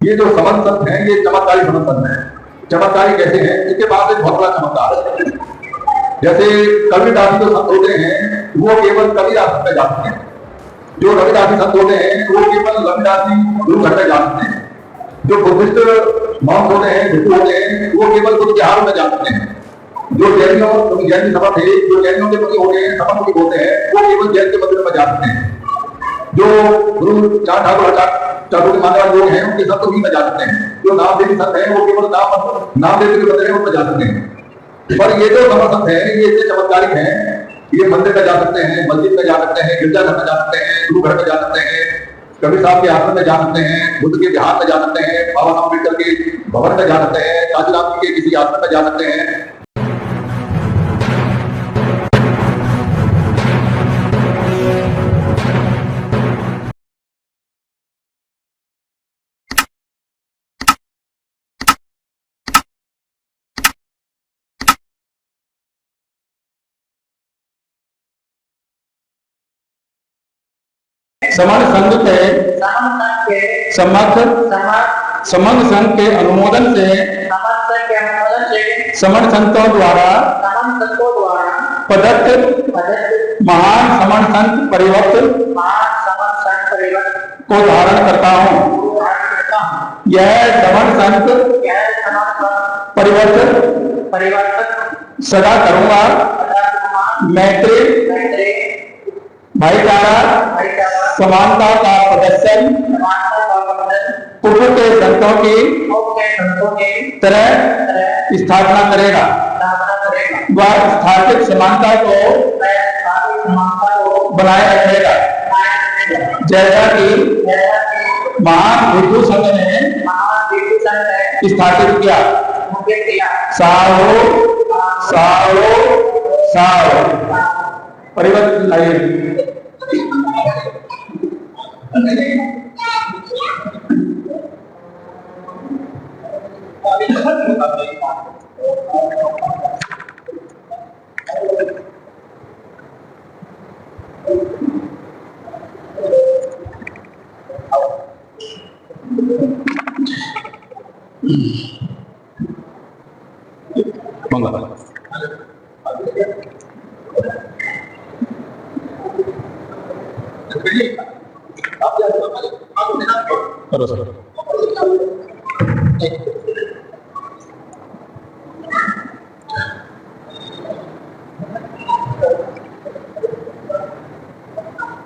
ये जो समन संत है ये चमत्कारी समन संत है। चमत्कारी कैसे हैं? इसके पास एक बहुत बड़ा चमत्कार है। जैसे कविदासी जो संत होते हैं वो केवल कविदास में जाते हैं, जो रविदासी संत होते हैं वो केवल रविदासी गुरु घर में जाते हैं, जो बुद्धिस्ट मॉन्क होते हैं भिक्षु होते हैं वो केवल बुद्ध विहार में जाते हैं, जो जैनियों जैन सभा थे जो जैनियों के प्रति होते हैं समर्पित होते हैं वो केवल जैन के मंदिर में जाते हैं, जो गुरु चार ठाकुर ठाकुर के मानने वाले लोग हैं उनके संत उन्हीं में जाते हैं, जो नामदेवी संत हैं वो केवल नामदेवी के मंदिर है उनमें जा सकते हैं। पर ये जो समर संत है ये इतने चमत्कारिक हैं, ये मंदिर में जा सकते हैं, मस्जिद में जा सकते हैं, गिरजाघर में जा सकते हैं, गुरु घर में जा सकते हैं, कबीर साहब के आश्रम में जा सकते हैं, बुद्ध के विहार में जा सकते हैं, बाबा साहब अम्बेडकर के भवन में जा सकते हैं, काशीराम के किसी आश्रम में जा सकते हैं। समन संघ के समन संघ के अनुमोदन से समन संतों द्वारा प्रदत्त महान समन संत परिवर्तन को धारण करता हूँ। यह समन संत परिवर्तन सदा करूंगा। मैत्री भाईचारा समानता का प्रदर्शन पूर्व के संतों की तरह स्थापना करेगा। वह स्थापित समानता को बनाए रखेगा जैसा कि महान भिक्षु संघ ने स्थापित किया। साहो साहो साहो परिवर्तन लाइए।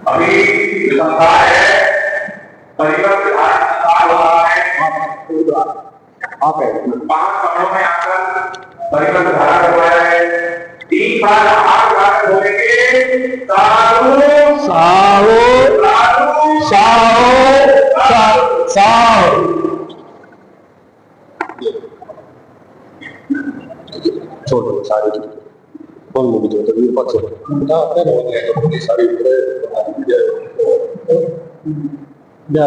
अभी संसार है परिवर्तन हो रहा है। आप 5 कमरों में आकर परिवर्तन धारा कर रहा है। 3 बार हाथ होने के सारो सारो सारो सारो छोड़ो सारे कौन लोग जो तभी पक्ष बता अपने लोग हैं तो पूरी सारी क्या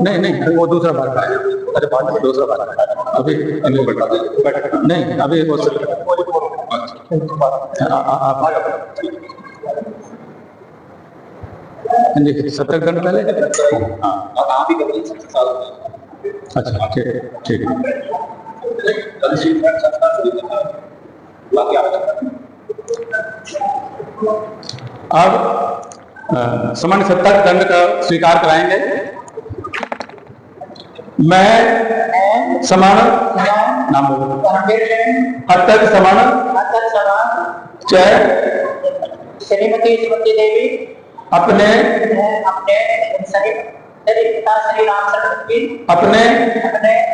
नहीं नहीं वो दूसरा बात है। अरे बात में दूसरा बात है अभी नहीं अभी वो जी 70 घंटे पहले। आप ही अच्छा ठीक अब समान 70 दंड का स्वीकार कराएंगे। मैं समान नाम बोलो हत्तक समान श्रीमती सुमति देवी अपने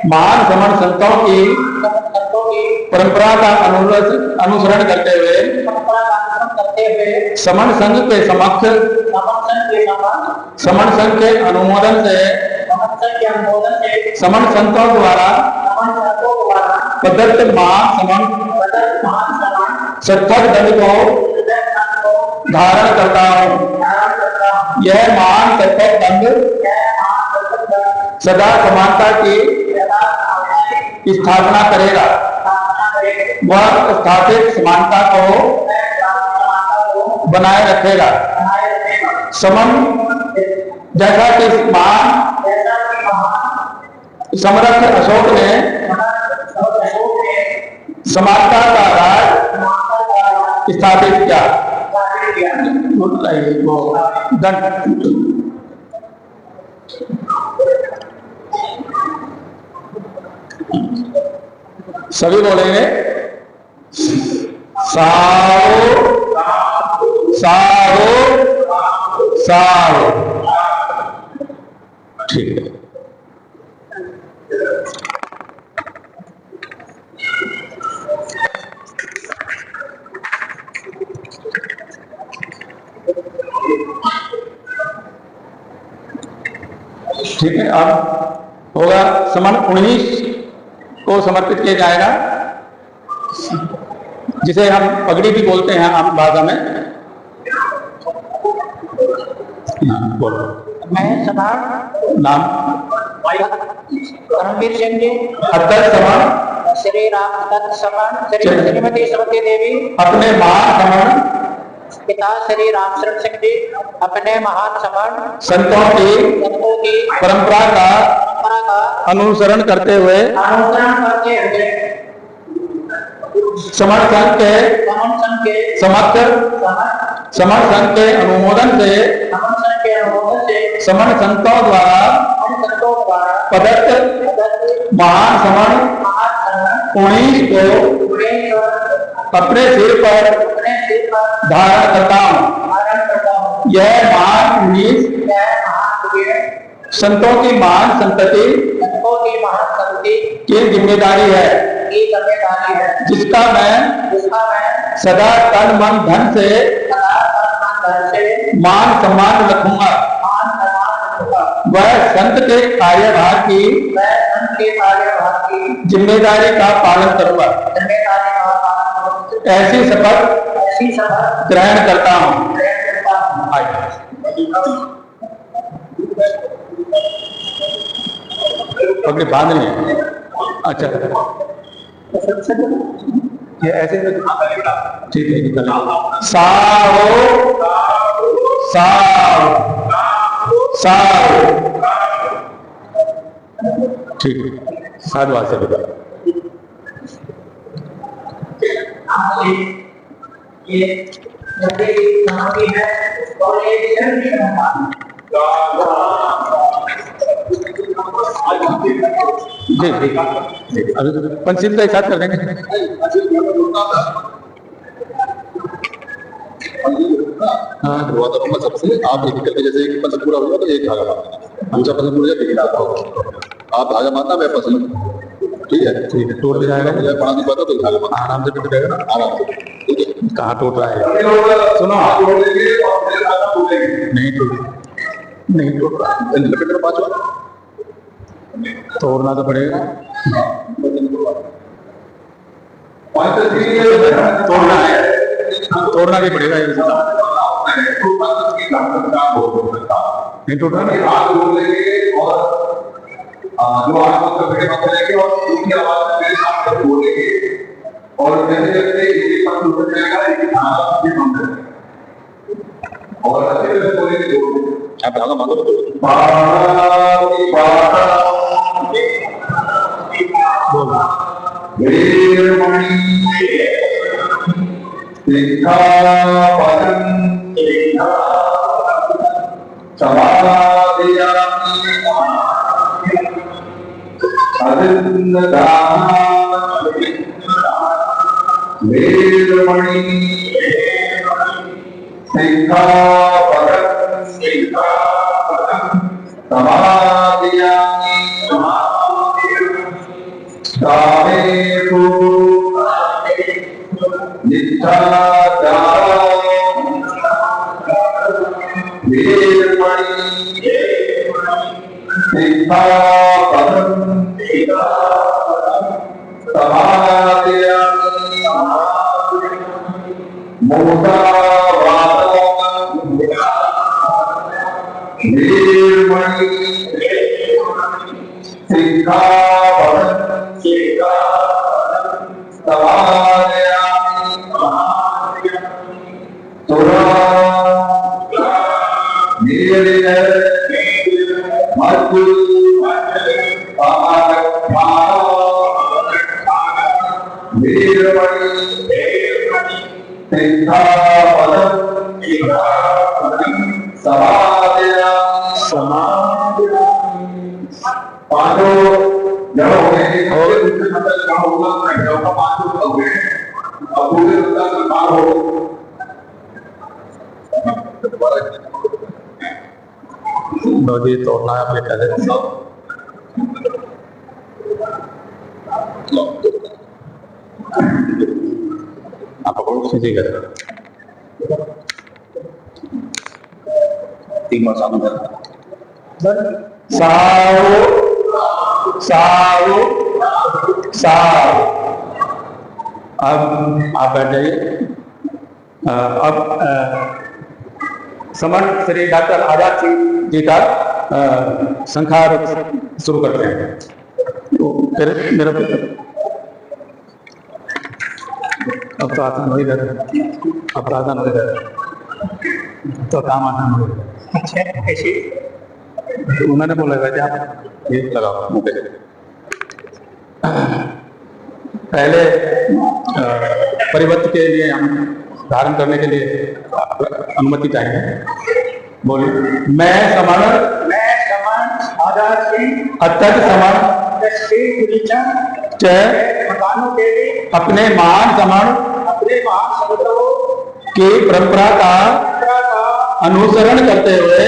महान समण संतों की परंपरा का अनुसरण करते हुए समण संघ के समक्ष समण संघ के अनुमोदन से समण संतों द्वारा प्रदत्त महान समण सत्तर दंड को धारण करता हूँ। यह महान सत्तर दंड सदा समानता की स्थापना करेगा। वह स्थापित समानता को बनाए रखेगा। समन जैसा कि महान समर्थ अशोक ने समानता का राज स्थापित किया। वो दंड सभी बोलेंगे साओ साओ साओ। ठीक है। ठीक है, अब होगा समन 19 को समर्पित किया जाएगा, जिसे हम पगड़ी भी बोलते हैं आम भाषा में। बोलो। मैं सभा नाम धर्मवीर सिंह जी, अत्यंत समान श्री राम दत्त समान श्रीमती सुमति देवी, अपने महान समन पिता श्री रामचरण सिंह जी, अपने महान समान संतों की परंपरा का अनुसरण करते हुए समर्थन के समर्थन के अनुमोदन से समन संतों द्वारा प्रदत्त महान समन 19 को अपने सिर पर धारण करता हूँ। यह महान 19 संतों की महान संतति की जिम्मेदारी है, जिसका मैं सदा तन मन धन से मान सम्मान रखूंगा। वह संत के कार्यभार की जिम्मेदारी का पालन करूंगा। ऐसी शपथ ग्रहण करता हूँ। पगड़ी बांधनी है। अच्छा, ये ऐसे ठीक है। Sao Sao Sao. ठीक है, साधुवाद से बता। ये है और जी जी, अभी पंचशील का एक साथ कर देंगे। हाँ, शुरुआत करूंगा सबसे। आप एक करके, जैसे एक पसंद पूरा होगा तो एक धागा मारना, दूसरा पसंद पूरा जाए आप धागा मारना, मैं पसंद। ठीक है, ठीक है। टूट जाएगा, मुझे पढ़ा नहीं पाता तो धागा मारना, आराम से टूट जाएगा ना, आराम से। ठीक है, कहाँ टूट रहा है? सुनो, नहीं टूट रहा। लपेटना 5 बार तोड़ना तो पड़ेगा, तोड़ना भी पड़ेगा। नहीं टूट रहा ना, जो आप लेंगे और उनकी आवाज में मेरे साथ बोलेंगे, और जैसे जैसे एक पक्ष उतर जाएगा, एक धागा भी बंद करेगा, और अच्छे से बोलेंगे। आप धागा मांगो तो वीरमणि सिक्खापदं समादयामि अदिन्नदानामि वीरमणि सिक्खापदं समादयामि कामेषु निष्ठाचारं वीरमणि सिक्खापदं समादयामि मोदावादं वीरमणि सिक्खापदं समादयामि तुरा नीरज पांचों जब हो गए और उसके मतलब क्या होगा पांचों हो गए अब पूरे हो नदी तोड़ना है अपने कहते आप सीधी कर तीन सारो सारो सारो। अब आप बैठ जाइए। अब समर्थ श्री डॉक्टर आजाद सिंह जी का संखार शुरू करते हैं। तो फिर मेरा अब तो आसान हो ही गया, अब तो आसान हो गया, तो काम आसान हो गया। अच्छा ऐसे तो उन्होंने बोला कि आप ये लगाओ मुँह पे। पहले परिवर्तन के लिए हम धारण करने के लिए अनुमति चाहिए। बोलिए। मैं समान आजाद सिंह अत्यंत समान अपने महान समान की परंपरा का अनुसरण करते हुए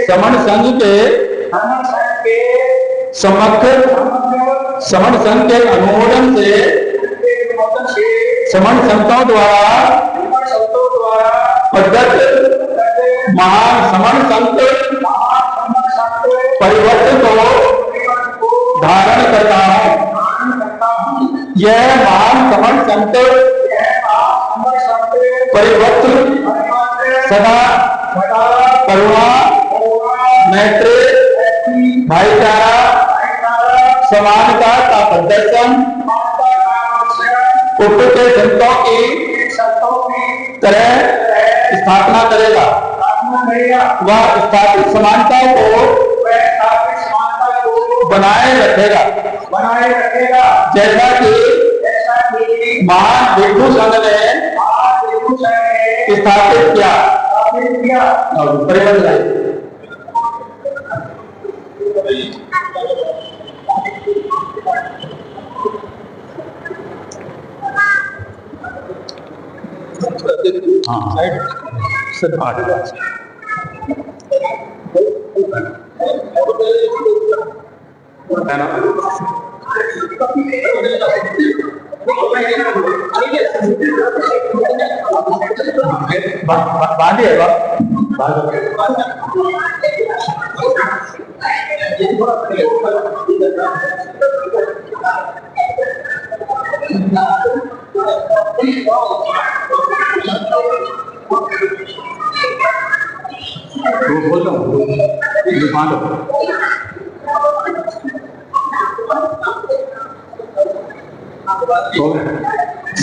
समण संघ के समण संघ के अनुमोदन से समण संतों द्वारा प्रदत्त महान समण संत परिवर्तन को धारण करता हूं। यह महान समण संत परिवर्तन सदा करुणा मैत्री भाईचारा समानता का प्रदर्शन कुटुंब के संतों की तरह स्थापना करेगा। वह स्थापित समानता को बनाए रखेगा जैसा कि महान भिक्षु संघ ने स्थापित किया। परिवर्तन हाँ सिर्फ आठ है ना। बांधिए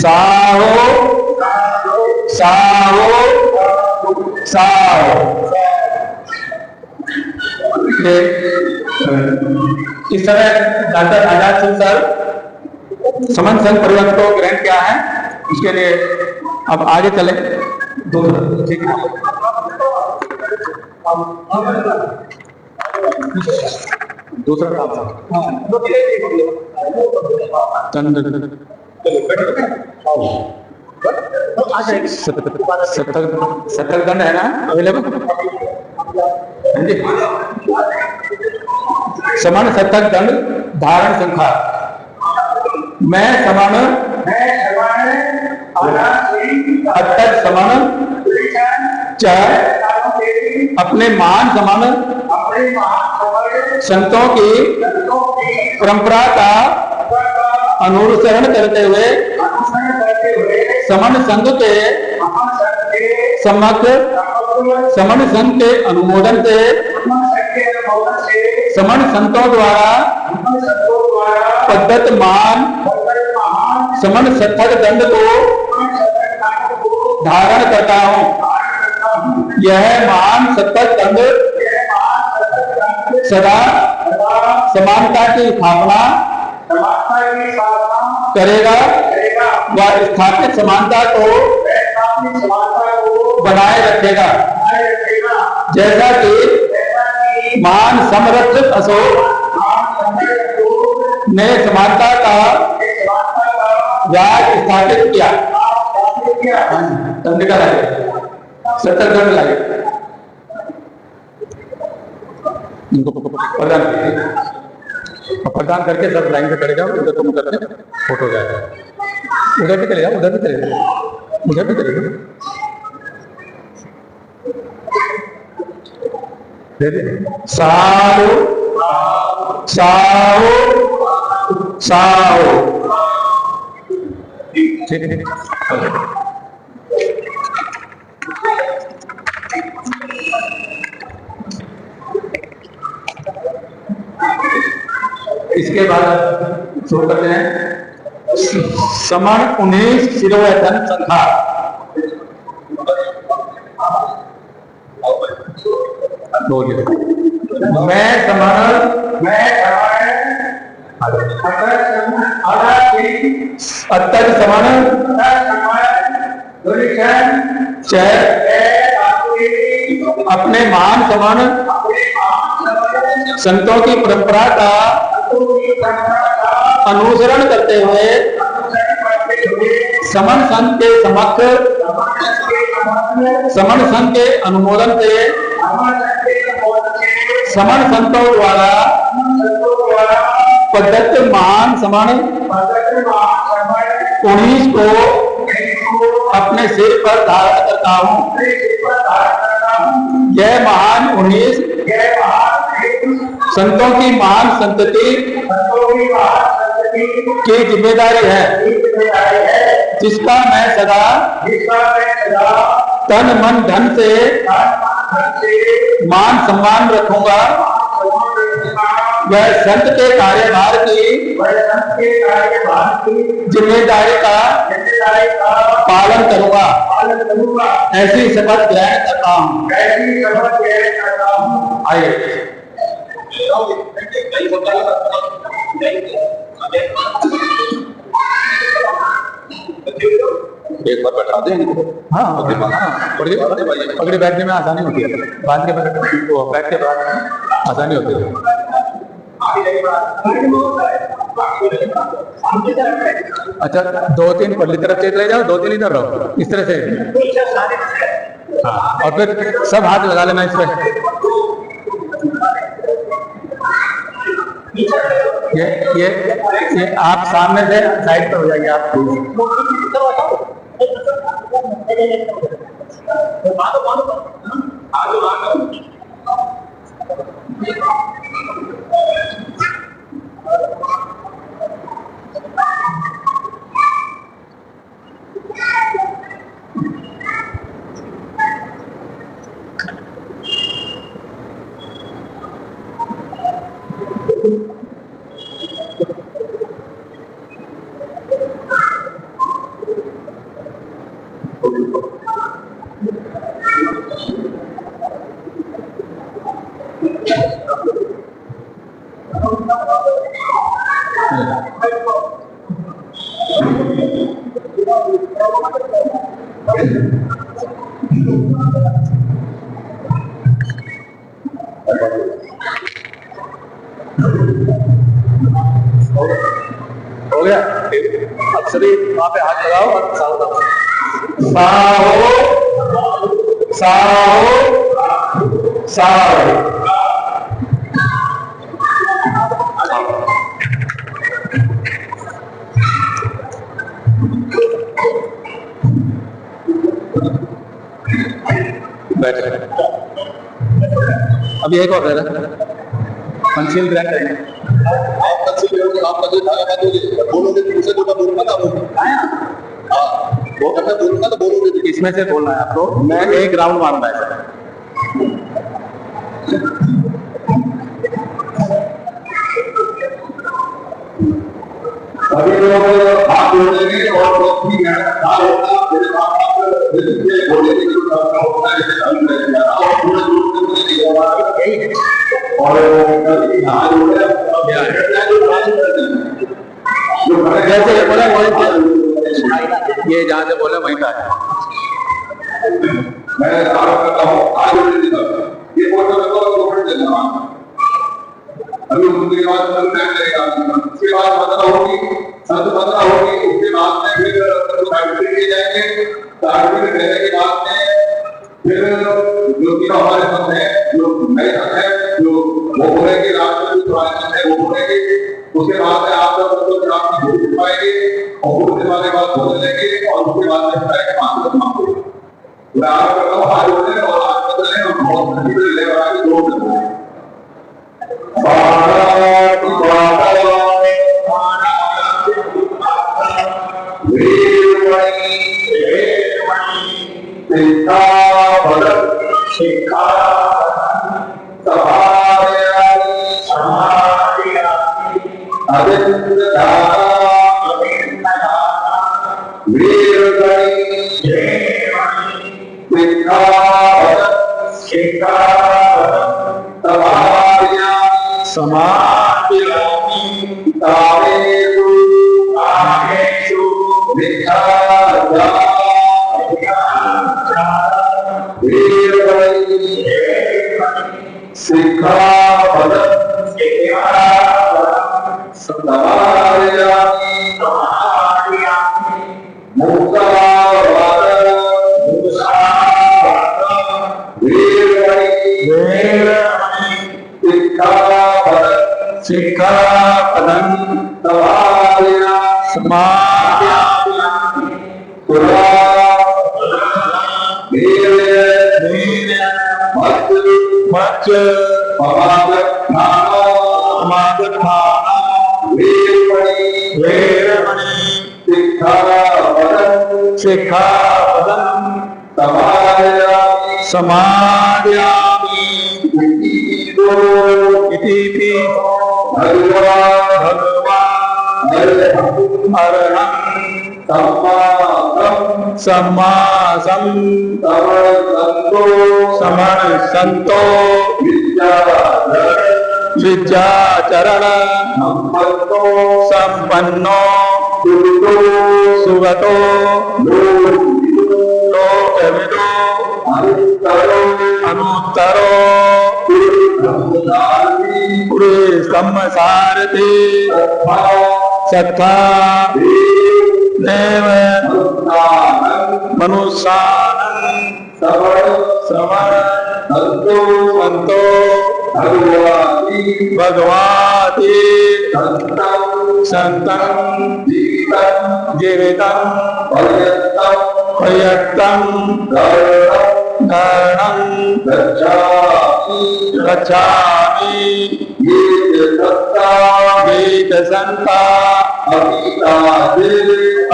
साहो साहो साहो। इस तरह डॉक्टर आजाद सिंह सर समन संघ परिवर्तन को ग्रहण किया है। उसके लिए अब आगे चले। ठीक है। दूसरा काम सत्तर दंड है ना अवेलेबल। समान सत्तर दंड धारण संखार। मैं समान अत्यंत समान अपने महान समान संतों की परंपरा का अनुसरण करते हुए समन संघ के समग्र समन संघ के अनुमोदन से समन संतों द्वारा प्रदत्त महान समन सत्तर दंड को धारण करता हूं। यह महान सत्तर दंड सदा समानता की स्थापना करेगा व स्थापित समानता को बनाए रखेगा, जैसा कि महान समर्थ अशोक ने समानता का राज स्थापित किया। तंत्रिका लाइए, 70 दंड लाइए, इनको प्रदान कीजिए। प्रदान करके सब लाइन पे खड़े जाओ, उधर तुम करके फोटो जाएगा। उधर भी चले जाओ, उधर भी चले जाओ, उधर भी चले जाओ। साओ साओ साओ, ठीक है। इसके बाद शुरू करते हैं समण 19 शिरोवेतन संख्या। बोलिए। मैं समण अत्तर समण अपने महान समण संतों की परंपरा का अनुसरण करते हुए समण संघ के समक्ष समण संघ के अनुमोदन से समण संतों द्वारा प्रदत्त महान समण 19 को अपने सिर पर धारण करता हूँ। यह महान 19 संतों की महान संतति की जिम्मेदारी है, जिसका मैं सदा तन मन धन से मान सम्मान रखूंगा। वह संत के कार्यभार की जिम्मेदारी का पालन करूंगा। ऐसी शपथ ग्रहण करता हूँ। आइए एक बार बैठा दें इनको। हाँ पकड़े बैठने में आसानी होती है, बांध के बैठ के बाद आसानी होती है। अच्छा 2-3 पल्ली तरफ चले जाओ, 2-3 इधर रहो, इस तरह से। हाँ और फिर सब हाथ लगा लेना इस पे। ये आप सामने से साइड पर हो जाएंगे आप। हो गया। अब सभी वहां पे हाथ लगाओ और साओ साओ साओ। बैठे अभी एक और पंचशील ग्रहण करेंगे। इसमें से बोलना है आपको। मैं एक राउंड मारूंगा ऐसा। सभी लोग हाथ जोड़ेंगे और बोलेंगे यही है। और आज हो गया जैसे ये बोला ये जहाँ से बोला वहीं का है। मैं आरोप करता हूँ आज ये फोटो देना अभी उनके बाद टाइम लगेगा, उसके बाद बदला होगी, संत बदला होगी, उसके बाद में फिर सर्टिफिकेट दिए जाएंगे। सर्टिफिकेट देने के बाद में फिर जो तीनों हमारे संत हैं, जो नए संत हैं, जो वो बोलेंगे, राष्ट्र जो पुराने संत हैं वो बोलेंगे। उसके बाद में आप लोग आपकी भूल दिलवाएंगे और भूल दिलवाने के बाद भोजन लेंगे और उसके बाद में मांगेंगे। मैं आरोप करता हूँ आज बोले और आज बदले हम बहुत सर्टिफिकेट ले बना के दो बोले संतो विद्याचरण संपन्नो सुगतो लोकविदो अनुत्तरो पुरे संसारते सत्ता देव मनुष्यानं श्रवण संतो भगवाति संतं जीवितं पर्यक्तं धर्मं गच्छामि गीत संता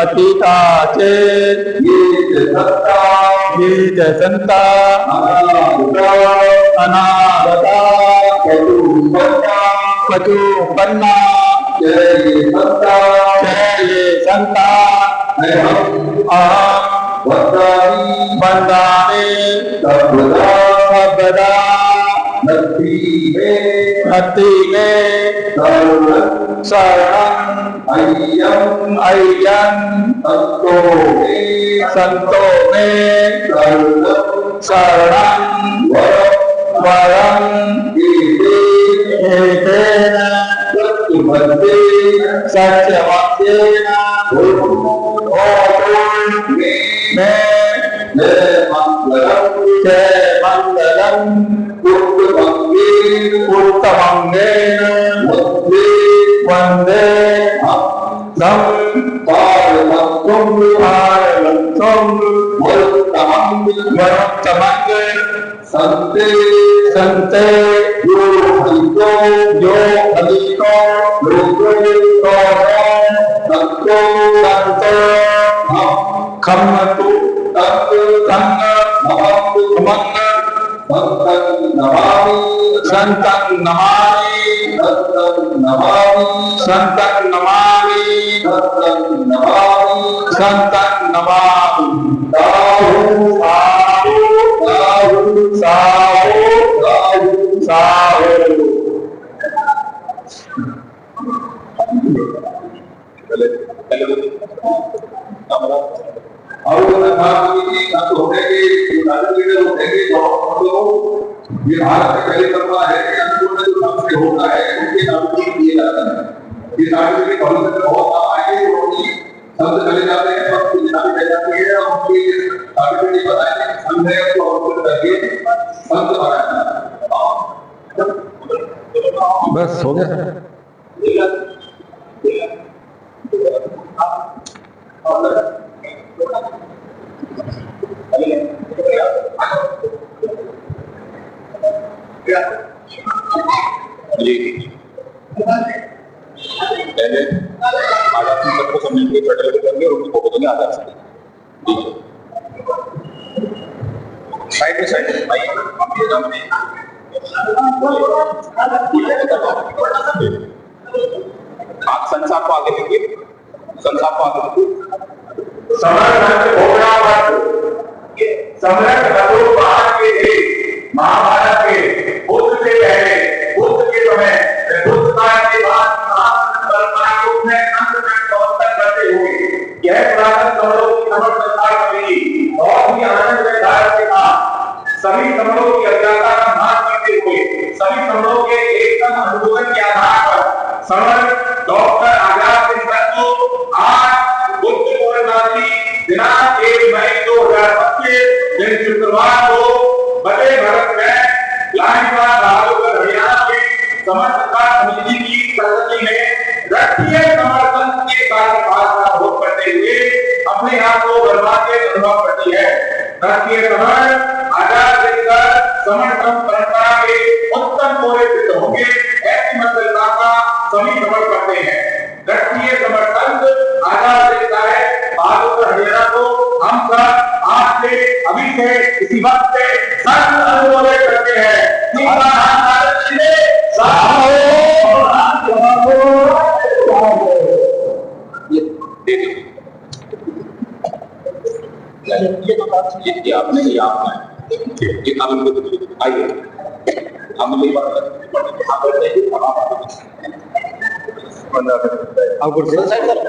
अतीता चेत् गीत संता अनागता पचुपन्ना जय संता अहम वन्दामि सर्वदा भक्ति में शरणं अय्यं संतो में शरणं वरं एतेन सत्यवाक्येन जय मंगलम उत्तमंगेन वंदे संते संते जो फलितो संतो खम्मतु तंग संतं नमामि और होने के ये भारत में पहले परंपरा है कि अनुकूल में जो सबसे होता है उनके नाम दिए जाते हैं। ये सर्टिफिकेट भविष्य में बहुत काम आएंगे, उनकी शब्द चले जाते हैं, सब कुछ निशानी रह जाती है और उनकी सर्टिफिकेट बताएंगे संघ है उसको अनुकूल करके संघ बनाया। बस हो गया। जी पहले आजाद सबको समझ के फेडरल करेंगे और उनको फोटो देंगे आजाद से। साइड में साइड भाई आप संसार को आगे देखिए, संसार को आगे देखिए। महाभारत के बुद्ध से पहले, बुद्ध के समय, बुद्ध काल के बाद करते हुए यह पुरातन समरों की नमस्कार मिली और भी आनंद में भारत के साथ सभी समरों की अज्ञाता का नाश करते हुए सभी समरों के एकदम अनुमोदन के आधार पर समर डॉक्टर आजाद सिंह को आज बुद्ध पूर्णिमा दिनांक 1 मई 2025 दिन शुक्रवार को बड़े भारत में लाइनबाग राजोगढ़ हरियाणा के समर सरकार समिति की प्रगति में राष्ट्रीय समर्थन के कार्यभार का भोग करते हुए अपने आप को गौरवान्वित अनुभव करती है। राष्ट्रीय समर आजाद हिंद समर्थन परंपरा के उत्तम कोरे सिद्ध होंगे ऐसी मंजिलता का सभी समझ करते हैं। राष्ट्रीय समर्थन आजाद हिंद राजोगढ़ हरियाणा को हम सब आज से अभी से इसी वक्त से सख्त अनुमोदन करते हैं। ये आपने ये आइए हम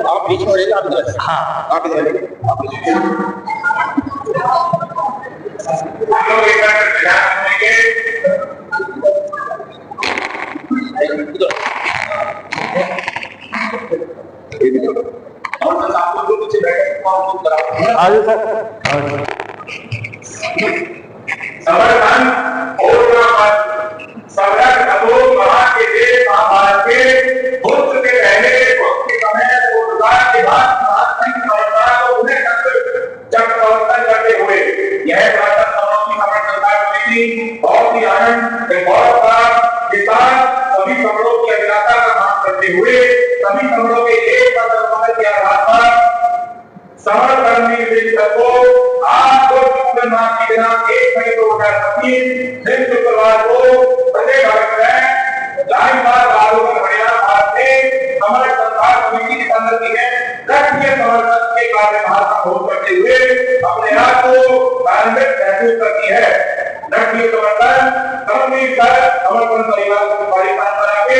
आप बीच में रहिए। हाँ आप इधर आगे सर समर्थन के देश महाभारत के बुद्ध के पहले बुद्ध के समय के बाद परंपरा को उन्हें जब प्रवर्तन करते हुए यह प्रातः समाज की सरकार समिति बहुत ही आनंद गौरव का के साथ सभी समरों की अभिलाषा का मान करते हुए सभी समरों के एक पद के आधार पर समर्थन को आज पूर्णिमा की दिनांक 1 मई 2025 दिन शुक्रवार को बड़े भारत में लाइनबाग राजोगढ़ हरियाणा भारत में हमारे सरकार समिति की संगति में राष्ट्रीय समर्थन के कार्यभार का भोग करते हुए अपने आप को कार्मिक महसूस करती है। राष्ट्रीय समर्थन समर्पण परिवार परंपरा के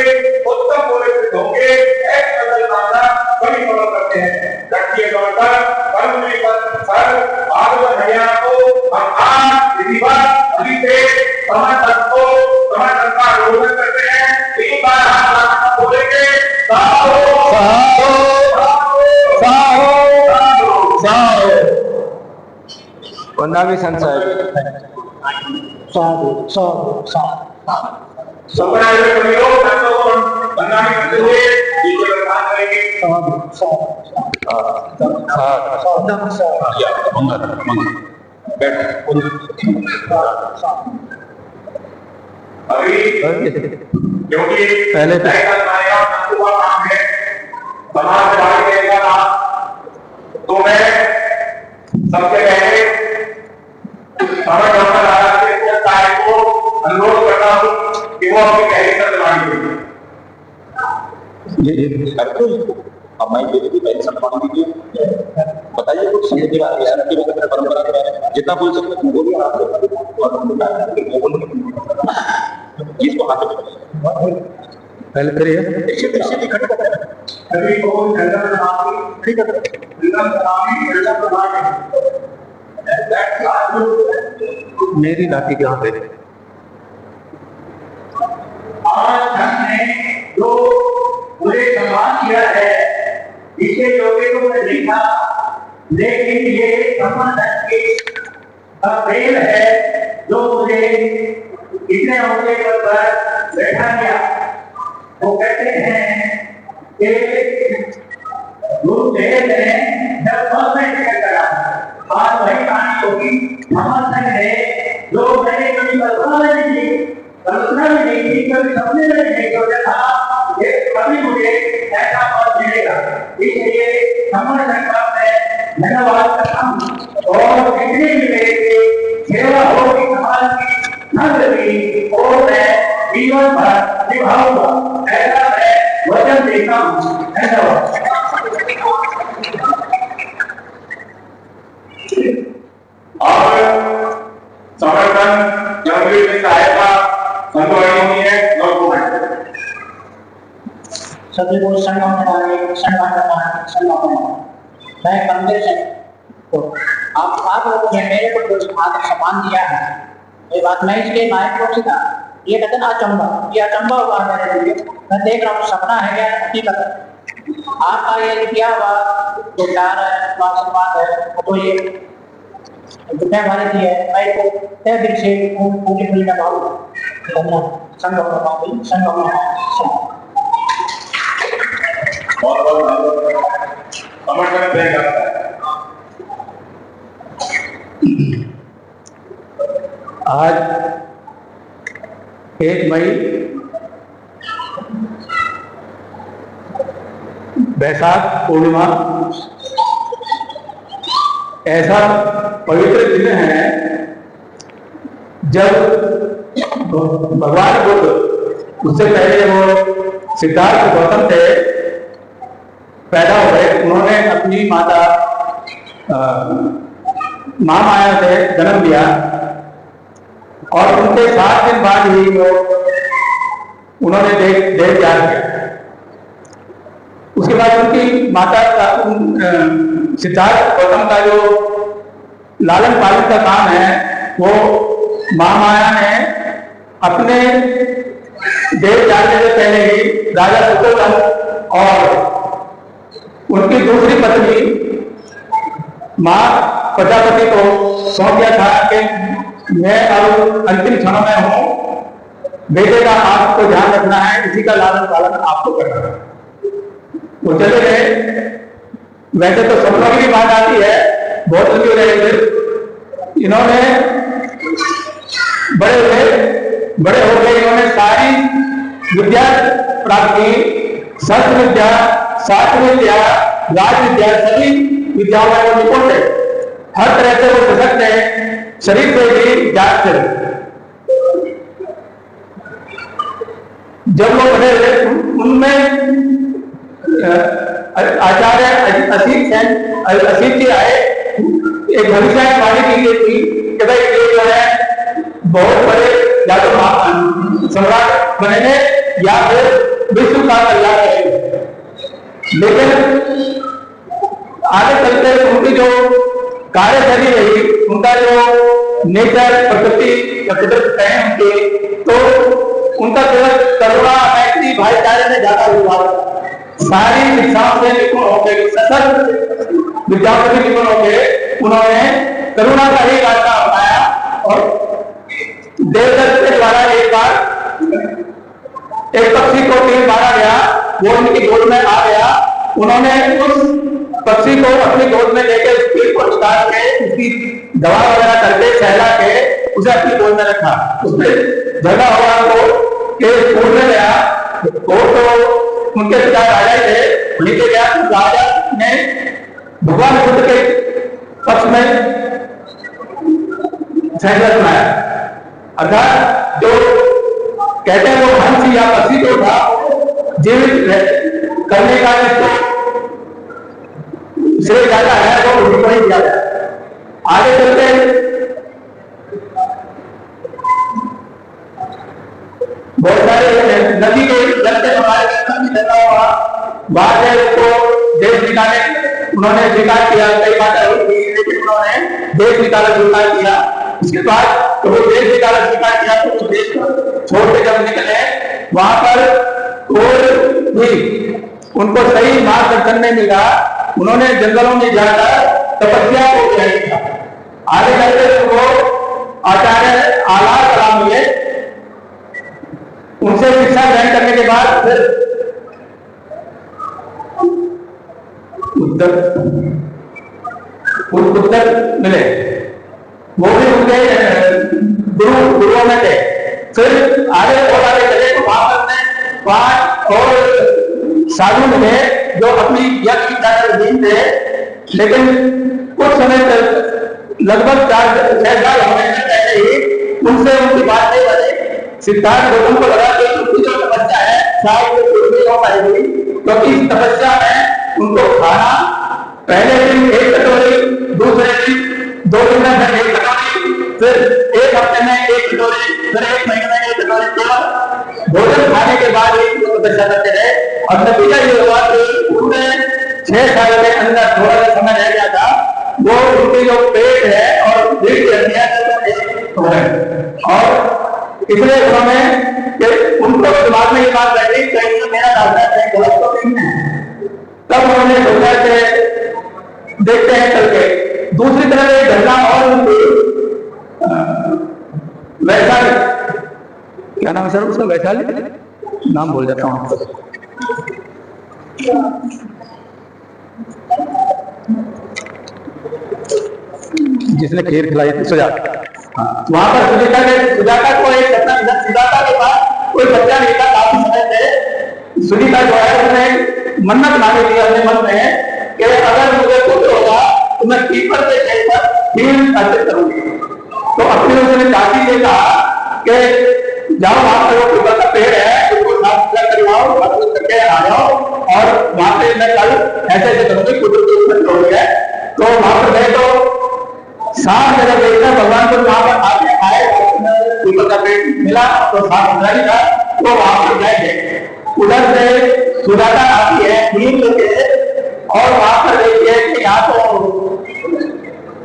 उत्तम पूरे सिद्ध होंगे ऐसी मंजिलता सभी समझ करते हैं। राष्ट्रीय समर्थन हरियाणा को हम आज अभी से समर्थन का आरोपण करते हैं। 3 बार हम बोलेंगे वंदावी संसार साधु साधु संप्रदाय के लोग वंदावी करते हुए ईश्वर का ध्यान करेंगे। अभी क्योंकि पहले काम है समाज से तो मैं सबसे पहले को अनुरोध करता हूँ कि वो अपनी पहली अब मैं ये पहले सम्मान दीजिए, बताइए कुछ संघ के बारे में, आपकी वक्त परंपरा के बारे में जितना बोल सकते हैं बोलिए आप, और इसको हाथ में पहले करिए। मेरी लाठी कहाँ पे? आज हमने जो मुझे सम्मान किया है इसे लोगों को मैं लिखा, लेकिन ये सम्मान का प्रेम है जो मुझे इतने होने पर बैठा गया। वो कहते हैं कि गुरुदेव ने जब कॉन्वेंट करा, आज वही कहानी होगी। हमारे संग ने जो मैंने कभी कल्पना नहीं की, कभी सपने में नहीं सोचा था ये कभी मुझे ऐसा पद मिलेगा। इसलिए हमारे सरकार में धन्यवाद करता हूँ और जितनी भी मेरी सेवा होगी समाज की नगरी और मैं जीवन भर निभाऊंगा, ऐसा मैं वचन देता हूँ। धन्यवाद। और समर्थन जंगली में सहायता संतोषी है सभी को मैं कमजोर से तो आप लोगों ने मेरे को जो आदर सम्मान दिया है, ये बात मैं इसके लायक हो चुका। ये कहते ना अचंबा, ये अचंबा हुआ मेरे लिए। मैं देख रहा हूँ सपना है क्या हकीकत। आपका ये किया हुआ जो प्यार है, आशीर्वाद है, तो ये दुनिया हमारे लिए है। मैं इसको तय दिल से पूरी पूरी लगाऊंगा। समर्थन देगा। आज 1 मई बैसाख पूर्णिमा ऐसा पवित्र दिन है जब भगवान बुद्ध, उससे पहले वो सिद्धार्थ गौतम थे, पैदा हुए। उन्होंने अपनी माता महामाया से जन्म लिया और उनके 7 दिन बाद ही उन्होंने देह त्याग किया। उसके बाद उनकी माता का सिद्धार्थ गौतम का जो लालन पालन का काम है वो महामाया ने अपने देह त्यागने से पहले ही राजा सुतोधन और उनकी दूसरी पत्नी मां प्रजापति को सौंप दिया था कि मैं अब अंतिम क्षणों में हूं, बेटे का आपको ध्यान रखना है, इसी का लालन पालन आपको करना है। वो चले गए। वैसे तो सपनों की भी बात आती है, बहुत लंबी रहे थे। इन्होंने बड़े हो गए, इन्होंने सारी विद्या प्राप्त की, शस्त्र विद्या, शास्त्र विद्या, राज विद्या, सभी विद्याओं में वो निपुण थे। हर तरह से वो सशक्त है, शरीर से भी जात थे। जब वो बने हुए उनमें आचार्य असीत जी आए। एक भविष्यवाणी की गई थी कि भाई ये जो है बहुत बड़े या तो सम्राट बनेंगे या फिर विश्व का कल्याण करेंगे। लेकिन आगे चलते उनकी जो कार्यशैली रही, उनका जो नेचर, प्रकृति या कुदरत है उनके, तो उनका केवल करुणा, मैत्री, भाईचारे में ज्यादा हुआ। सारी शिक्षाओं से निपुण होकर, सशक्त विद्याओं से निपुण होकर उन्होंने करुणा का ही रास्ता अपनाया और देवदत्त के द्वारा एक बार एक पक्षी को तीर मारा गया, वो उनकी गोद में आ गया। उन्होंने उस पक्षी को अपनी गोद में लेकर तीर को निकाल के उसकी दवा वगैरह करके सहला के उसे अपनी गोद में रखा। उसने जगह हुआ को केस कोर्ट में गया। कोर्ट तो उनके पिता राजा ही थे, वहीं पे गया। तो राजा ने भगवान बुद्ध के पक्ष में फैसला सुनाया। अर्थात जो कहते हैं वो हंस या पक्षी जो था जीवित करने का श्रेय ज्यादा है वो उसी को ही दिया जाए। आगे चलते बहुत सारे नदी के जल से हमारे भी लगा हुआ बाहर से उसको देश निकाले, उन्होंने स्वीकार किया, कई बातें हुई लेकिन उन्होंने देश निकाला स्वीकार किया। उसके बाद तो वो देश निकाला स्वीकार किया तो उस देश को छोड़ के जब निकले वहां पर और भी उनको सही मार्गदर्शन नहीं मिला, उन्होंने जंगलों में जाकर तपस्या को जारी किया। आगे चलते वो आचार्य आलार कलाम मिले, उनसे शिक्षा ग्रहण करने के बाद फिर उत्तर मिले, वो भी उनके गुरुओं में थे। फिर आगे और आगे चले तो वहां पर 5 और साधु मिले जो अपनी यज्ञ विद्या थे, लेकिन कुछ समय तक लगभग 4-6 साल होने से पहले ही उनसे उनकी बात नहीं बनी। सिद्धार्थ गौतम को लगा कि उनकी जो तपस्या है शायद पूरी नहीं हो पाएगी, तो इस तपस्या में उनको खाना पहले दिन 1 कटोरी, दूसरे दिन 2 दिन में 1 कटोरी, फिर 1 हफ्ते में 1 कटोरी, फिर 1 महीने में 1 कटोरी केवल भोजन खाने के बाद ही तपस्या करते रहे। और नतीजा ये हुआ कि पूरे 6 साल के अंदर थोड़ा सा समय रह गया था, वो उनकी जो पेट है और रीढ़ की हड्डियां हो गए। और इसलिए उन्होंने उनको दिमाग में ये बात बैठी कहीं मेरा रास्ता कहीं गलत तो नहीं है। तब उन्होंने सोचा कि देखते हैं चल के। दूसरी तरफ एक घटना और उनकी वैशाली, क्या नाम है सर उसका, वैशाली नाम भूल जाता हूँ, जिसने खीर खिलाई थी सुजाता। वहां पर सुजाता को एक घटना, सुजाता के पास कोई बच्चा नहीं था काफी समय से। सुनीता जो है उसने मन्नत मांगी थी अपने मन में कि अगर मुझे पुत्र होगा तो मैं पीपल के पेड़ पर खीर अर्पित करूंगी। तो अपने उसने चाची से कहा कि जाओ वहां पर वो पीपल का पेड़ है उसको साफ सुथरा करवाओ, अर्पित करके आ जाओ और वहां पे मैं कल ऐसे ऐसे करूंगी, पुत्र की उत्पत्ति हो गई है। तो वहां पर गए तो साफ जगह देखकर भगवान को वहां पर आके आए, पीपल का पेड़ मिला तो साफ सुथरा ही था, तो वहां पर गए। उधर से सुजाता आती है खीर लेके और वहां पर देखिए कि यहाँ तो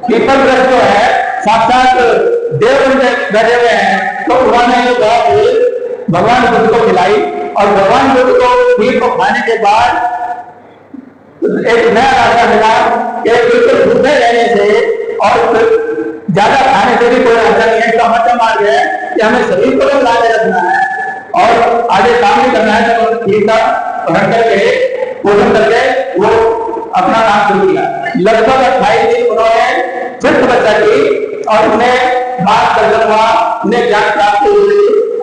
पीपल वृक्ष जो है साक्षात देव बैठे हुए हैं। तो उन्होंने ये बात भगवान बुद्ध को खिलाई और भगवान बुद्ध को खीर को खाने के बाद एक नया रास्ता मिला कि बिल्कुल भूखे रहने से और ज्यादा खाने से भी कोई रास्ता नहीं है। इसका मतलब मार्ग है कि हमें शरीर को भी लाने रखना है और आगे काम भी करना है। तो खीर का ग्रहण करके भोजन करके वो अपना काम शुरू किया। लगभग 28 दिन उन्होंने फिर तपस्या की और उन्हें मार्गदर्शन हुआ, उन्हें ज्ञान प्राप्त हुई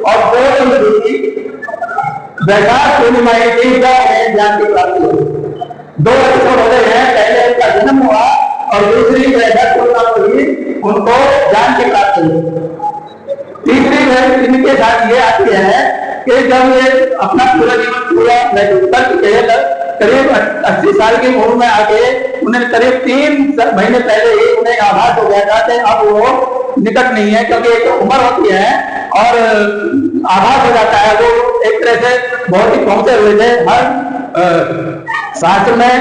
और 2 दिन भी वैशाख पूर्णिमा के दिन ज्ञान की प्राप्ति हुई। 2 एपिसोड हो गए हैं, पहले उनका जन्म हुआ और दूसरी वैशाख पूर्णिमा को ही उनको ज्ञान की प्राप्ति हुई। तीसरी इनके साथ ये आती है कि जब ये अपना पूरा जीवन पूरा कर चुके करीब 80 साल की उम्र में आके उन्हें करीब 3 महीने पहले ही उन्हें आभास हो गया था कि अब वो निकट नहीं है, क्योंकि एक उम्र होती है और आभास हो जाता है। वो एक तरह से बहुत ही पहुंचे हुए थे, हर शास्त्र में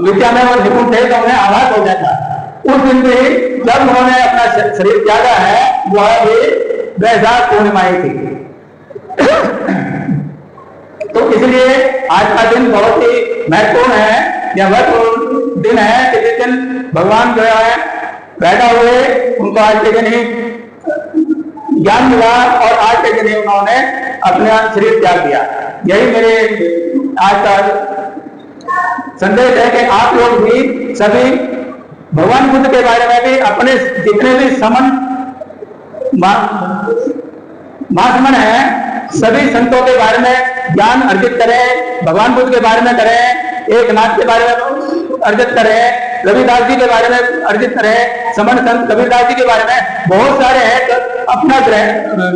विद्या में वो निपुण थे, तो उन्हें आभास हो गया था। उस दिन भी जब उन्होंने अपना शरीर त्यागा है वह भी वैशाख पूर्णिमा ही थी। तो इसलिए आज का दिन बहुत ही महत्वपूर्ण है, यह महत्वपूर्ण दिन है कि जिस दिन भगवान जो है पैदा हुए, उनको आज के दिन ही ज्ञान मिला और आज के दिन ही उन्होंने अपना शरीर त्याग दिया। यही मेरे आज का संदेश है कि आप लोग भी सभी भगवान बुद्ध के बारे में भी अपने जितने भी महात्मन है सभी संतों के बारे में ज्ञान अर्जित करें, भगवान बुद्ध के बारे में करें, एक नाथ के बारे में अर्जित करें, रविदास जी के बारे में अर्जित करें, समन संत कबीरदास जी के बारे में बहुत सारे हैं। तो अपना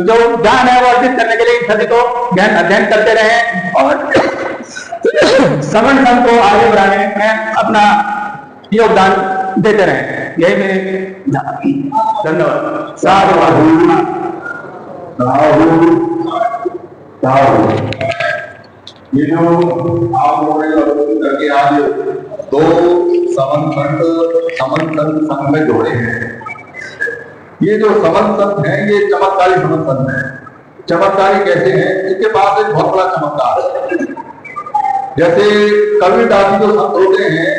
जो ज्ञान है वो अर्जित करने के लिए सभी को ज्ञान अध्ययन करते रहें और समन संत को आगे बढ़ाने में अपना योगदान देते रहे। यही मेरे धन्यवाद। साधु ये जो आप लोगों ने करके आज दो समन संघ में जोड़े हैं, ये जो समन संघ है ये चमत्कारी समन संघ है। चमत्कारी कैसे हैं? इसके पास एक बहुत बड़ा चमत्कार है। जैसे कबीरदासी जो संत होते हैं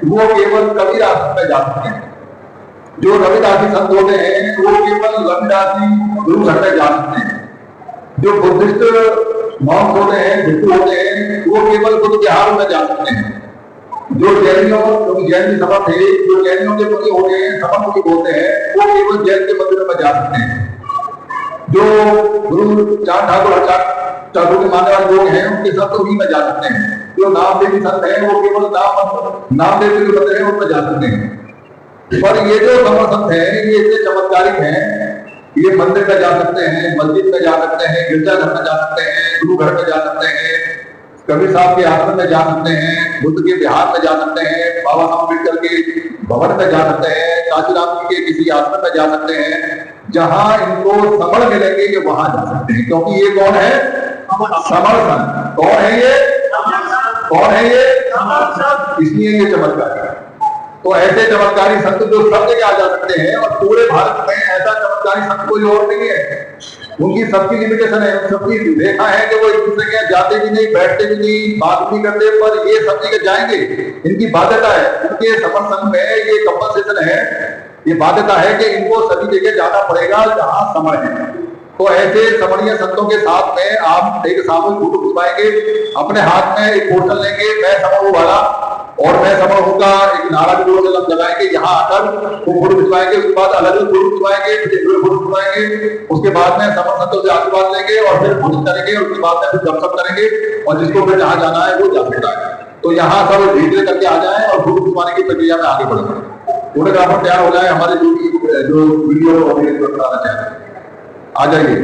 वो केवल कबीरदास में जाते हैं, जो रविदासी संत होते हैं वो केवल रविदासी गुरु घर में जा सकते हैं, जो बुद्धिस्ट मॉन्क होते हैं, भिक्षु होते हैं, वो केवल बुद्ध विहार में जा सकते हैं, जो जैनियों जैन समर्थ है, जो जैनियों के मुनि होते हैं, समर्थ मुनि बोलते हैं, वो केवल जैन के मंदिर में जा सकते हैं। जो गुरु चार ठाकुर के मानने वाले लोग हैं उनके संत उन्हीं में जा सकते हैं। जो नामदेव संत है वो केवल नामदेव के मंदिर है उनमें जा सकते हैं। पर ये जो समर्थ संत है ये इतने चमत्कारिक हैं, ये मंदिर में जा सकते हैं, मस्जिद में जा सकते हैं, गिरजाघर में जा सकते हैं, गुरु घर में जा सकते हैं, कबीर साहब के आश्रम में जा सकते हैं, बुद्ध के विहार में जा सकते हैं, बाबा साहब अम्बेडकर के भवन में जा सकते हैं, काशीराम जी के किसी आश्रम में जा सकते हैं। जहां इनको समण मिलेंगे ये वहां जा सकते हैं, क्योंकि ये कौन है? समर्थन। कौन है ये? कौन है ये? इसलिए ये चमत्कारी है। तो ऐसे चमत्कारी संत जो सब जगह आ जा सकते हैं, और पूरे भारत में ऐसा चमत्कारी संत कोई और नहीं है। उनकी सबकी लिमिटेशन है, सबकी रेखा है कि वो एक दूसरे के जाते भी नहीं, बैठते भी नहीं, बात भी करते, पर ये सब जगह जाएंगे, इनकी बाध्यता है। उनके समर्थ संघ में ये कंपल्सेशन है, ये बाध्यता है कि इनको सभी जगह जाना पड़ेगा जहां समय है। तो ऐसे समरणीय संतों के साथ में आप एक सामूहिक फोटो खिंचवाएंगे, अपने हाथ में एक पोर्टल लेंगे, मैं समूह वाला और मैं समूह का एक नारा भी लगाएंगे, यहाँ आकर वो फोटो खिंचवाएंगे, उसके बाद अलग अलग फोटो खिंचवाएंगे, फिर फोटो खिंचवाएंगे, उसके बाद में समर्थ संतों से आशीर्वाद लेंगे और फिर भोजन करेंगे, उसके बाद में फिर गपशप करेंगे, और जिसको फिर जहाँ जाना है वो जा सकता है। तो यहाँ सब धीरे करके आ जाए और फोटो खिंचवाने की प्रक्रिया में आगे बढ़ेंगे। फोटोग्राफर तैयार हो जाए, हमारे जो वीडियो बनाना चाहते हैं आ जाइए।